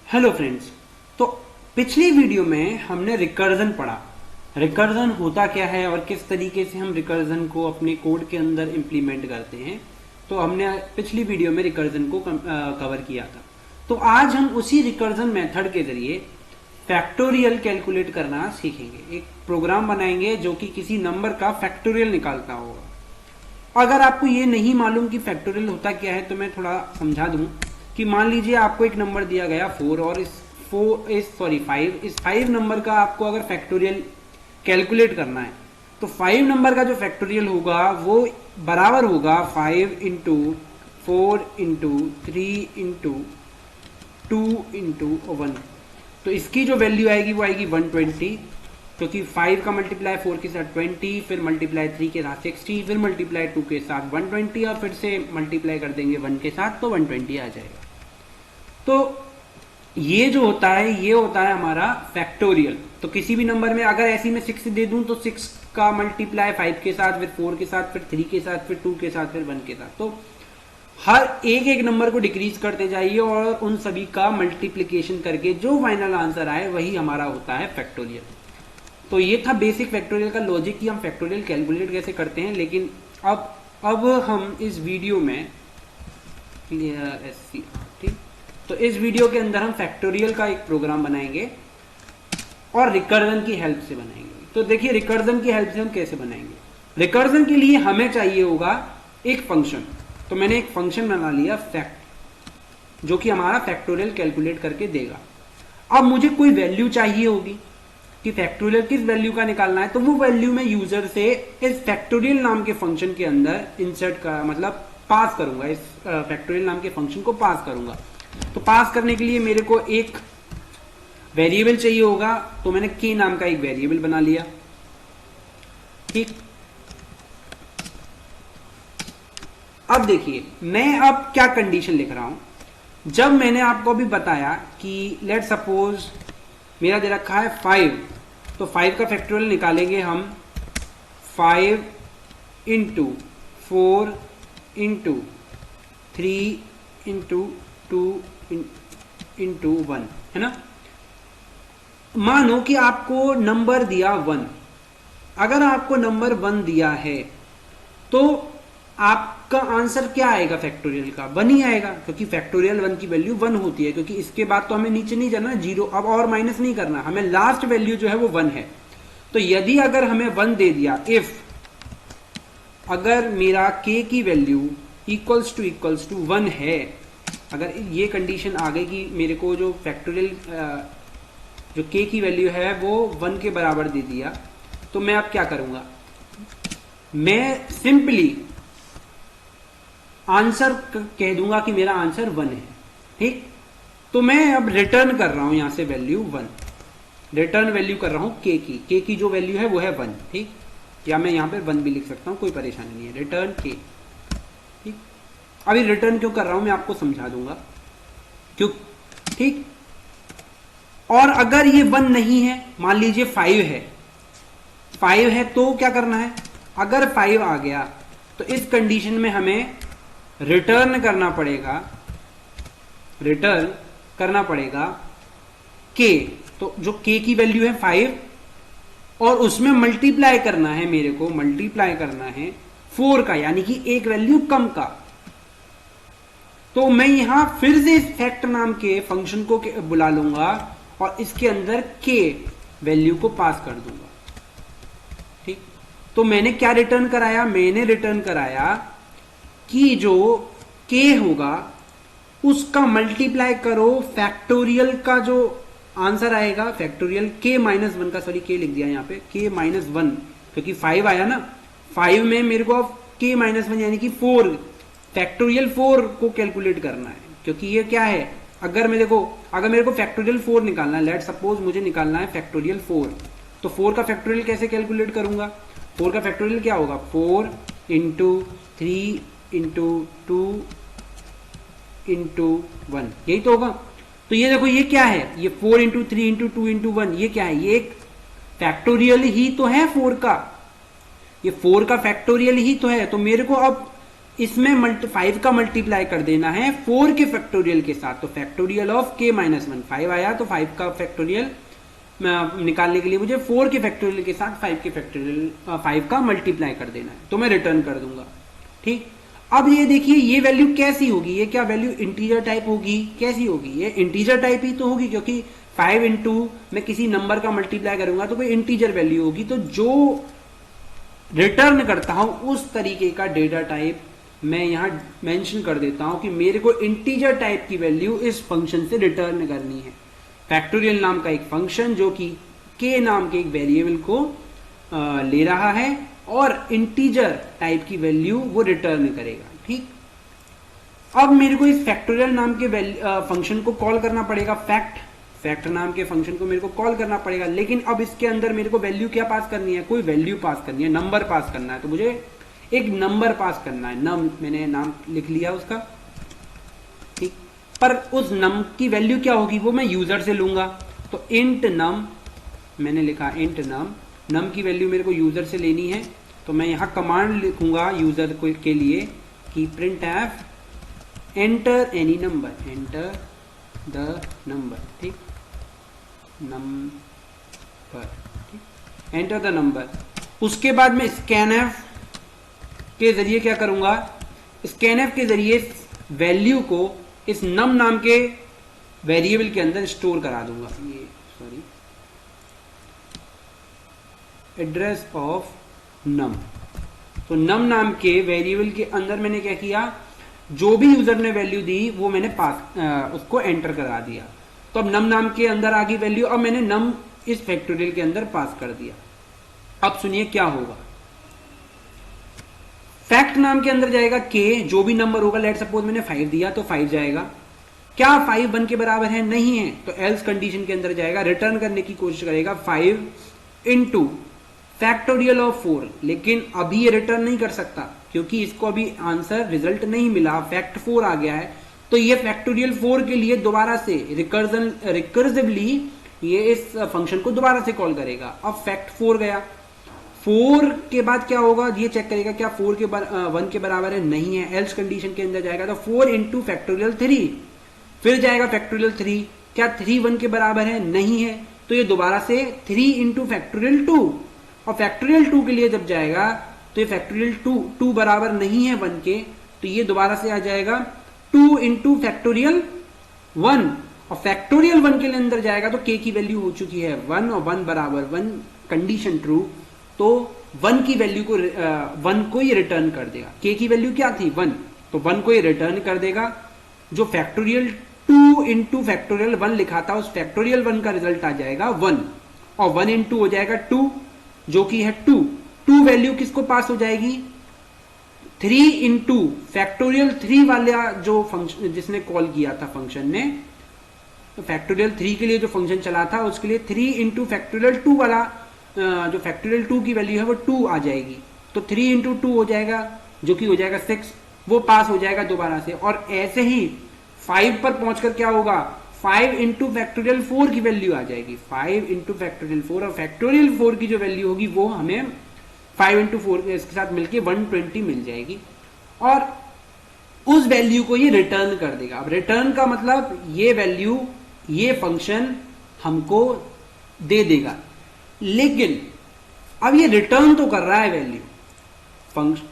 Hello friends. तो पिछली video में हमने रिकर्जन पढ़ा। रिकर्जन होता क्या है और किस तरीके से हम रिकर्जन को अपने कोड के अंदर इंप्लीमेंट करते हैं। तो हमने पिछली वीडियो में रिकर्जन को कवर किया था। तो आज हम उसी रिकर्जन मेथड के जरिए फैक्टोरियल कैलकुलेट करना सीखेंगे। एक प्रोग्राम बनाएंगे जो कि किसी नंबर का फैक्टोरियल निकालता होगा। अगर आपको ये नहीं मालूम कि फैक्टोरियल होता क्या है तो मैं थोड़ा समझा दूं कि मान लीजिए आपको एक नंबर दिया गया 4 और इस 5 नंबर का आपको अगर फैक्टोरियल कैलकुलेट करना है तो 5 नंबर का जो फैक्टोरियल होगा वो बराबर होगा 5 इंटू 4 इंटू 3 इंटू 2 इंटू 1। तो इसकी जो वैल्यू आएगी वो आएगी 120, क्योंकि 5 का मल्टीप्लाई 4 के साथ 20, फिर मल्टीप्लाई 3 के साथ 60, फिर मल्टीप्लाई 2 के साथ 120 और फिर से मल्टीप्लाई कर देंगे 1 के साथ तो 120 आ जाएगा। तो ये जो होता है ये होता है हमारा फैक्टोरियल। तो किसी भी नंबर में अगर ऐसी मैं 6 दे दूं तो 6 का मल्टीप्लाई 5 के साथ, फिर 4 के साथ, फिर 3 के साथ, फिर 2 के साथ, फिर 1 के साथ। तो हर एक एक नंबर को डिक्रीज करते जाइए और उन सभी का मल्टीप्लीकेशन करके जो फाइनल आंसर आए वही हमारा होता है फैक्टोरियल। तो ये था बेसिक फैक्टोरियल का लॉजिक कि हम फैक्टोरियल कैलकुलेट कैसे करते हैं। लेकिन अब हम इस वीडियो में ठीक, तो इस वीडियो के अंदर हम फैक्टोरियल का एक प्रोग्राम बनाएंगे और रिकर्जन की हेल्प से बनाएंगे। तो देखिए रिकर्जन की हेल्प से हम कैसे बनाएंगे। रिकर्जन के लिए हमें चाहिए होगा एक फंक्शन। तो मैंने एक फंक्शन बना लिया फैक्ट, जो कि हमारा फैक्टोरियल कैलकुलेट करके देगा। अब मुझे कोई वैल्यू चाहिए होगी कि फैक्टोरियल किस वैल्यू का निकालना है, तो वो वैल्यू मैं यूजर से इस फैक्टोरियल नाम के फंक्शन के अंदर इंसर्ट का मतलब पास करूंगा। इस फैक्टोरियल नाम के फंक्शन को पास करूंगा। तो पास करने के लिए मेरे को एक वेरिएबल चाहिए होगा, तो मैंने k नाम का एक वेरिएबल बना लिया। ठीक, अब देखिए मैं अब क्या कंडीशन लिख रहा हूं। जब मैंने आपको अभी बताया कि लेट सपोज मेरा दे रखा है 5, तो 5 का फैक्टोरियल निकालेंगे हम 5 इंटू 4 इंटू 3 इंटू 2 इंटू 1, है ना। मानो कि आपको नंबर दिया 1। अगर आपको नंबर 1 दिया है तो आपका आंसर क्या आएगा फैक्टोरियल का? 1 ही आएगा, क्योंकि फैक्टोरियल 1 की वैल्यू 1 होती है। क्योंकि इसके बाद तो हमें नीचे नहीं जाना 0, अब और माइनस नहीं करना, हमें लास्ट वैल्यू जो है वो 1 है। तो यदि अगर हमें 1 दे दिया, इफ अगर मेरा k की वैल्यू इक्वल्स टू 1 है, अगर ये कंडीशन आ गई कि मेरे को जो फैक्टोरियल जो k की वैल्यू है वो 1 के बराबर दे दिया, तो मैं अब क्या करूंगा, मैं सिंपली आंसर कह दूंगा कि मेरा आंसर 1 है। ठीक, तो मैं अब रिटर्न कर रहा हूं यहां से वैल्यू 1, रिटर्न वैल्यू कर रहा हूं k की जो वैल्यू है वो है 1। ठीक, या मैं यहां पे 1 भी लिख सकता हूं, कोई परेशानी नहीं है, रिटर्न k। ठीक, अभी रिटर्न क्यों कर रहा हूं मैं आपको समझा दूंगा क्यों। ठीक, और अगर ये 1 नहीं है, मान लीजिए 5 है तो क्या करना है, अगर 5 आ गया तो इस कंडीशन में हमें रिटर्न करना पड़ेगा k। तो जो k की वैल्यू है 5 और उसमें मल्टीप्लाई करना है, मेरे को मल्टीप्लाई करना है 4 का, यानी कि एक वैल्यू कम का। तो मैं यहां फिर से इस फैक्ट नाम के फंक्शन को बुला लूंगा और इसके अंदर k वैल्यू को पास कर दूंगा। ठीक, तो मैंने क्या रिटर्न कराया, मैंने रिटर्न कराया कि जो k होगा उसका मल्टीप्लाई करो फैक्टोरियल का जो आंसर आएगा, फैक्टोरियल k माइनस 1 का, सॉरी k लिख दिया यहाँ पे, k माइनस 1, क्योंकि 5 आया ना, 5 में मेरे को अब k माइनस 1 यानी कि 4, फैक्टोरियल 4 को कैलकुलेट करना है। क्योंकि ये क्या है, अगर मेरे को फैक्टोरियल 4 निकालना है, लेट सपोज मुझे निकालना है फैक्टोरियल 4, तो 4 का फैक्टोरियल कैसे कैलकुलेट करूंगा, 4 का फैक्टोरियल क्या होगा, 4 इंटू 3 इंटू 2 इंटू 1, यही तो होगा। तो ये देखो ये क्या है, ये 4 इंटू 3 इंटू 2 इंटू 1, ये क्या है, ये एक फैक्टोरियल ही तो है 4 का, ये 4 का फैक्टोरियल ही तो है। तो मेरे को अब इसमें 5 का मल्टीप्लाई कर देना है 4 के फैक्टोरियल के साथ। तो फैक्टोरियल ऑफ k माइनस 1 5 आया, तो 5 का फैक्टोरियल निकालने के लिए मुझे 4 के फैक्टोरियल के साथ 5 का मल्टीप्लाई कर देना है, तो मैं रिटर्न कर दूंगा। ठीक, अब ये देखिए ये वैल्यू कैसी होगी, ये क्या वैल्यू इंटीजर टाइप होगी, कैसी होगी, ये इंटीजर टाइप ही तो होगी, क्योंकि 5 इंटू मैं किसी नंबर का मल्टीप्लाई करूंगा तो कोई इंटीजर वैल्यू होगी। तो जो रिटर्न करता हूं उस तरीके का डेटा टाइप मैं यहां मेंशन कर देता हूं कि मेरे को इंटीजर टाइप की वैल्यू इस फंक्शन से रिटर्न करनी है। फैक्टोरियल नाम का एक फंक्शन जो कि k नाम के एक वेरिएबल को ले रहा है और इंटीजर टाइप की वैल्यू वो रिटर्न करेगा। ठीक, अब मेरे को इस फैक्टोरियल नाम के फंक्शन को कॉल करना पड़ेगा, फैक्ट नाम के फंक्शन को मेरे को कॉल करना पड़ेगा, लेकिन अब इसके अंदर मेरे को वैल्यू क्या पास करनी है, कोई वैल्यू पास करनी है, नंबर पास करना है। तो मुझे एक नंबर पास करना है, नम, मैंने नाम लिख लिया उसका। ठीक, पर उस नम की वैल्यू क्या होगी वो मैं यूजर से लूंगा। तो इंट नम मैंने लिखा, इंट नम की वैल्यू मेरे को यूजर से लेनी है। तो मैं यहां कमांड लिखूंगा यूजर के लिए कि print F enter any number, enter the number. ठीक, नंबर, ठीक, एंटर द नंबर। उसके बाद मैं स्कैनएफ के जरिए क्या करूंगा, स्कैनएफ के जरिए वैल्यू को इस नम नाम के वेरिएबल के अंदर स्टोर करा दूंगा। ये सॉरी, एड्रेस ऑफ नम, तो नम नाम के वेरिएबल के अंदर मैंने क्या किया, जो भी यूजर ने वैल्यू दी वो मैंने उसको एंटर करा दिया। तो अब नम नाम के अंदर आ गई वैल्यू, अब मैंने नम इस फैक्टोरियल के अंदर पास कर दिया। अब सुनिए क्या होगा, फैक्ट नाम के अंदर जाएगा k, जो भी नंबर होगा, लेट सपोज मैंने 5 दिया तो 5 जाएगा। क्या 5 1 के बराबर है, नहीं है, तो एल्स कंडीशन के अंदर जाएगा, रिटर्न करने की कोशिश करेगा 5 इंटू फैक्टोरियल ऑफ 4, लेकिन अभी ये रिटर्न नहीं कर सकता क्योंकि इसको अभी आंसर रिजल्ट नहीं मिला, फैक्ट 4 आ गया है। तो ये फैक्टोरियल 4 के लिए दोबारा से रिकर्सिवली ये इस फंक्शन को दोबारा से कॉल करेगा। अब फैक्ट 4 गया, 4 के बाद क्या होगा, ये चेक करेगा क्या 4 के 1 के बराबर है, नहीं है, एल्स कंडीशन के अंदर जाएगा। तो 4 इंटू फैक्टोरियल 3, फिर जाएगा फैक्टोरियल 3, क्या 3 1 के बराबर है, नहीं है, तो ये दोबारा से 3 इंटू फैक्टोरियल 2, और फैक्टोरियल 2 के लिए जब जाएगा तो ये फैक्टोरियल 2 बराबर नहीं है 1 के, तो ये दोबारा से आ जाएगा 2 इंटू फैक्टोरियल 1, और फैक्टोरियल 1 के अंदर जाएगा तो k की वैल्यू हो चुकी है 1 और 1 बराबर 1, कंडीशन ट्रू, तो 1 की वैल्यू को 1 को ये रिटर्न कर देगा। k की वैल्यू क्या थी 1, तो 1 को ये रिटर्न कर देगा। जो फैक्टोरियल 2 इंटू फैक्टोरियल 1 लिखा था उस फैक्टोरियल 1 का रिजल्ट आ जाएगा 1, और 1 इंटू हो जाएगा 2 जो कि है 2 वैल्यू किसको पास हो जाएगी, 3 इंटू फैक्टोरियल 3 वाला जो फंक्शन जिसने कॉल किया था फंक्शन ने, तो फैक्टोरियल 3 के लिए जो फंक्शन चला था उसके लिए 3 इंटू फैक्टोरियल 2 वाला जो फैक्टोरियल 2 की वैल्यू है वो 2 आ जाएगी। तो 3 इंटू 2 हो जाएगा जो कि हो जाएगा 6, वो पास हो जाएगा दोबारा से। और ऐसे ही 5 पर पहुंचकर क्या होगा, 5 इंटू फैक्टोरियल 4 की वैल्यू आ जाएगी, 5 इंटू फैक्टोरियल 4, और फैक्टोरियल 4 की जो वैल्यू होगी वो हमें 5 इंटू 4 इसके साथ मिलके 120 मिल जाएगी, और उस वैल्यू को ये रिटर्न कर देगा। अब रिटर्न का मतलब ये वैल्यू ये फंक्शन हमको दे देगा, लेकिन अब ये रिटर्न तो कर रहा है वैल्यू,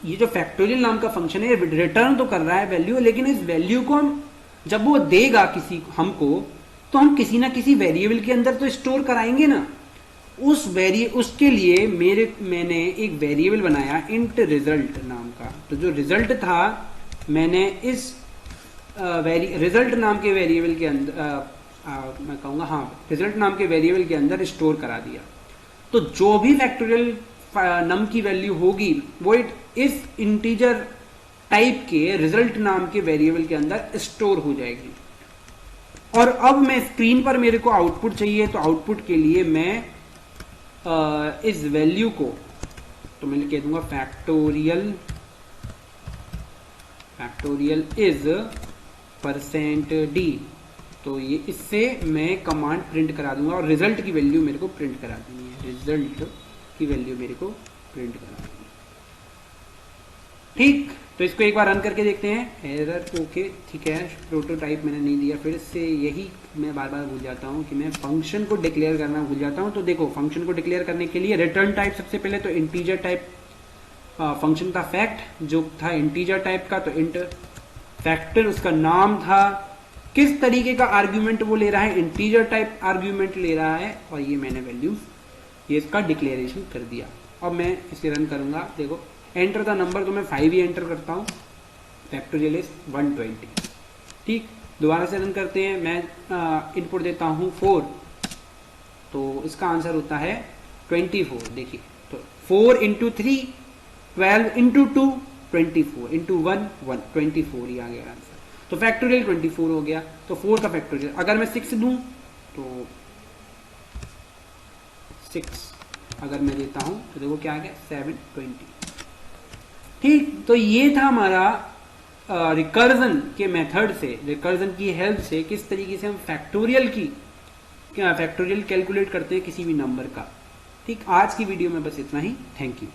ये जो फैक्टोरियल नाम का फंक्शन है रिटर्न तो कर रहा है वैल्यू, लेकिन इस वैल्यू को हम जब वो देगा किसी हमको तो हम किसी ना किसी वेरिएबल के अंदर तो स्टोर कराएंगे ना। उसके लिए मैंने एक वेरिएबल बनाया इंट रिजल्ट नाम का। तो जो रिजल्ट था मैंने इस रिजल्ट नाम के वेरिएबल के अंदर मैं कहूंगा हाँ रिजल्ट नाम के वेरिएबल के अंदर स्टोर करा दिया। तो जो भी फैक्टोरियल नम की वैल्यू होगी वो इस इंटीजर टाइप के रिजल्ट नाम के वेरिएबल के अंदर स्टोर हो जाएगी। और अब मैं स्क्रीन पर मेरे को आउटपुट चाहिए, तो आउटपुट के लिए मैं इस वैल्यू को तो मैं कह दूंगा फैक्टोरियल इज %d। तो ये इससे मैं कमांड प्रिंट करा दूंगा और रिजल्ट की वैल्यू मेरे को प्रिंट करा देनी है, रिजल्ट की वैल्यू मेरे को प्रिंट करा देनी है। ठीक, तो इसको एक बार रन करके देखते हैं। एरर ओके ठीक है, प्रोटोटाइप मैंने नहीं दिया, फिर से यही मैं बार बार भूल जाता हूँ कि मैं फंक्शन को डिक्लेयर करना भूल जाता हूँ। तो देखो फंक्शन को डिक्लेयर करने के लिए रिटर्न टाइप सबसे पहले तो इंटीजर टाइप फंक्शन था फैक्ट जो था इंटीजर टाइप का, तो इंट फैक्टर उसका नाम था। किस तरीके का आर्ग्यूमेंट वो ले रहा है, इंटीजर टाइप आर्ग्यूमेंट ले रहा है, और ये मैंने वैल्यूज ये इसका डिक्लेरेशन कर दिया। अब मैं इसे रन करूंगा, देखो एंटर द नंबर, तो मैं 5 ही एंटर करता हूँ, फैक्टोरियल इज 120। ठीक, दोबारा से रन करते हैं, मैं इनपुट देता हूँ 4, तो इसका आंसर होता है 24। देखिए तो 4 इंटू 3 12 इंटू 2 24 इंटू 1 1 24 ही आ गया आंसर। तो फैक्टोरियल 24 हो गया। तो 4 का फैक्टोरियल अगर मैं 6 दूं तो 6 अगर मैं देता हूं तो देखो क्या आ गया 720। ठीक, तो ये था हमारा रिकर्जन के मेथड से, रिकर्जन की हेल्प से किस तरीके से हम फैक्टोरियल कैलकुलेट करते हैं किसी भी नंबर का। ठीक, आज की वीडियो में बस इतना ही। Thank you.